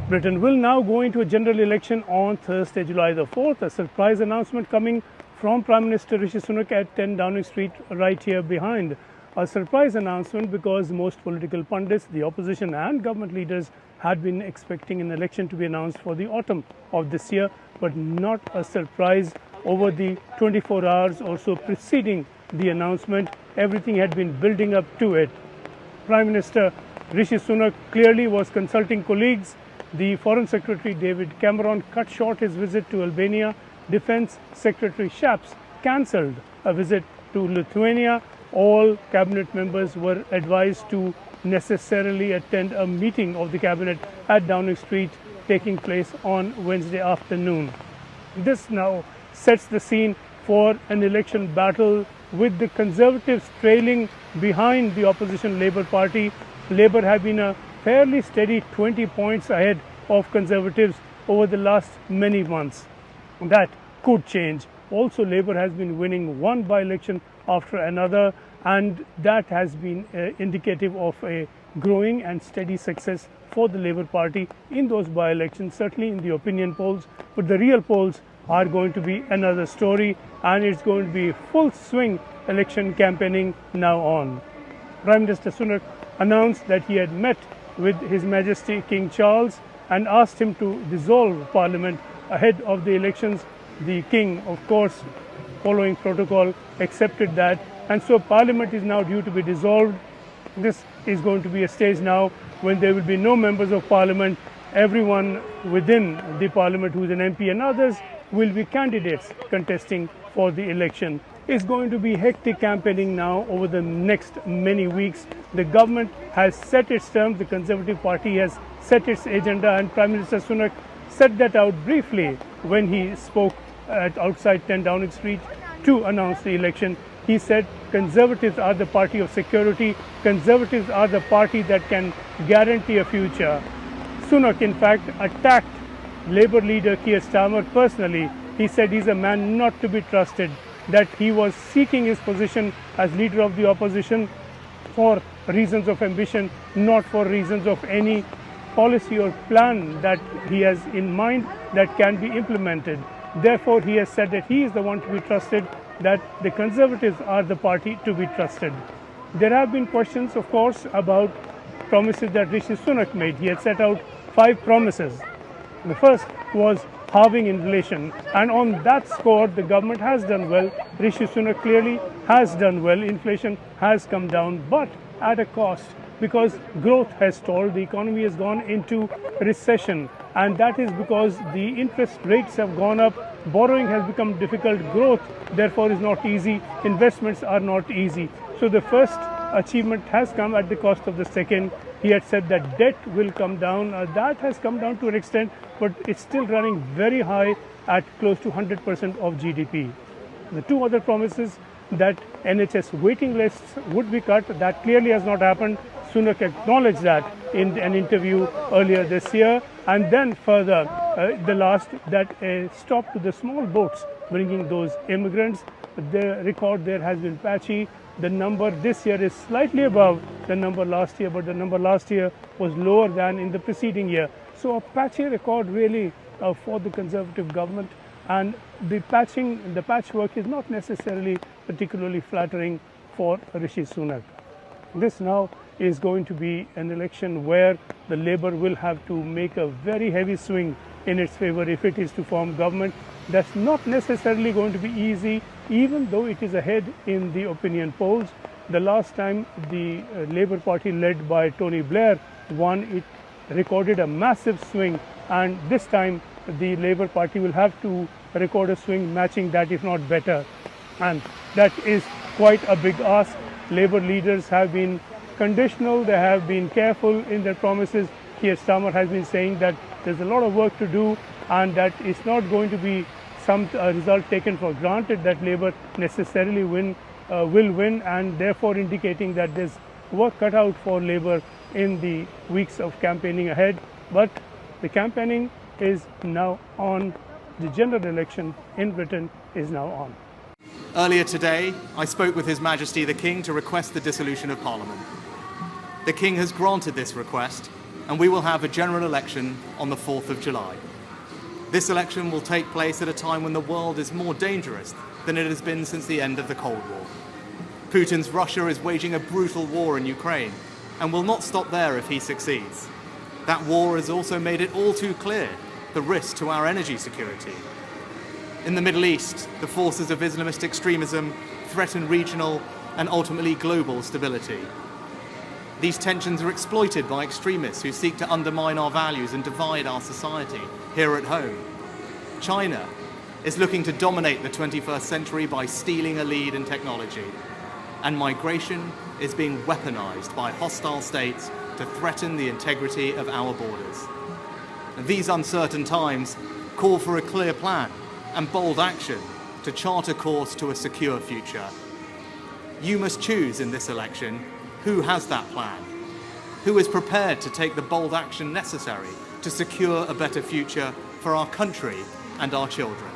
Britain will now go into a general election on Thursday, July the 4th. A surprise announcement coming from Prime Minister Rishi Sunak at 10 Downing Street right here behind. A surprise announcement because most political pundits, the opposition and government leaders had been expecting an election to be announced for the autumn of this year, but not a surprise over the 24 hours or so preceding the announcement. Everything had been building up to it. Prime Minister Rishi Sunak clearly was consulting colleagues. The Foreign Secretary David Cameron cut short his visit to Albania. Defence Secretary Shapps cancelled a visit to Lithuania. All cabinet members were advised to necessarily attend a meeting of the cabinet at Downing Street taking place on Wednesday afternoon. This now sets the scene for an election battle with the Conservatives trailing behind the opposition Labour Party. Labour have been a fairly steady 20 points ahead of Conservatives over the last many months. That could change. Also, Labour has been winning one by-election after another, and that has been indicative of a growing and steady success for the Labour Party in those by-elections, certainly in the opinion polls. But the real polls are going to be another story, and it's going to be full swing election campaigning now on. Prime Minister Sunak announced that he had met with His Majesty King Charles and asked him to dissolve Parliament ahead of the elections. The King, of course, following protocol, accepted that, and so Parliament is now due to be dissolved. This is going to be a stage now when there will be no members of Parliament. Everyone within the Parliament who is an MP and others will be candidates contesting for the election. It's going to be hectic campaigning now over the next many weeks. The government has set its terms, the Conservative Party has set its agenda, and Prime Minister Sunak set that out briefly when he spoke outside 10 Downing Street to announce the election. He said Conservatives are the party of security, Conservatives are the party that can guarantee a future. Sunak, in fact, attacked Labour leader Keir Starmer personally. He said he's a man not to be trusted, that he was seeking his position as leader of the opposition for reasons of ambition, not for reasons of any policy or plan that he has in mind that can be implemented. Therefore, he has said that he is the one to be trusted, that the Conservatives are the party to be trusted. There have been questions, of course, about promises that Rishi Sunak made. He had set out 5 promises. The first was halving inflation, and on that score the government has done well. Rishi Sunak clearly has done well. Inflation has come down, but at a cost, because growth has stalled. The economy has gone into recession, and that is because the interest rates have gone up. Borrowing has become difficult. Growth, therefore, is not easy. Investments are not easy. So the first achievement has come at the cost of the second. He had said that debt will come down. That has come down to an extent, but it's still running very high at close to 100% of GDP. The 2 other promises, that NHS waiting lists would be cut, that clearly has not happened. Sunak acknowledged that in an interview earlier this year. And then further, the last, that a stop to the small boats bringing those immigrants. The record there has been patchy. The number this year is slightly above the number last year, but the number last year was lower than in the preceding year. So a patchy record really for the Conservative government, and the patchwork is not necessarily particularly flattering for Rishi Sunak. This now is going to be an election where the Labour will have to make a very heavy swing in its favour if it is to form government. That's not necessarily going to be easy, even though it is ahead in the opinion polls. The last time the Labour Party led by Tony Blair won, it recorded a massive swing, and this time the Labour Party will have to record a swing matching that, if not better. And that is quite a big ask. Labour leaders have been conditional, they have been careful in their promises. Keir Starmer has been saying that there's a lot of work to do, and that it's not going to be some result taken for granted that Labour necessarily will win, and therefore indicating that there's work cut out for Labour in the weeks of campaigning ahead. But the campaigning is now on. The general election in Britain is now on. Earlier today, I spoke with His Majesty the King to request the dissolution of Parliament. The King has granted this request, and we will have a general election on the 4th of July. This election will take place at a time when the world is more dangerous than it has been since the end of the Cold War. Putin's Russia is waging a brutal war in Ukraine and will not stop there if he succeeds. That war has also made it all too clear the risk to our energy security. In the Middle East, the forces of Islamist extremism threaten regional and ultimately global stability. These tensions are exploited by extremists who seek to undermine our values and divide our society here at home. China is looking to dominate the 21st century by stealing a lead in technology. And migration is being weaponized by hostile states to threaten the integrity of our borders. And these uncertain times call for a clear plan and bold action to chart a course to a secure future. You must choose in this election who has that plan, who is prepared to take the bold action necessary to secure a better future for our country and our children.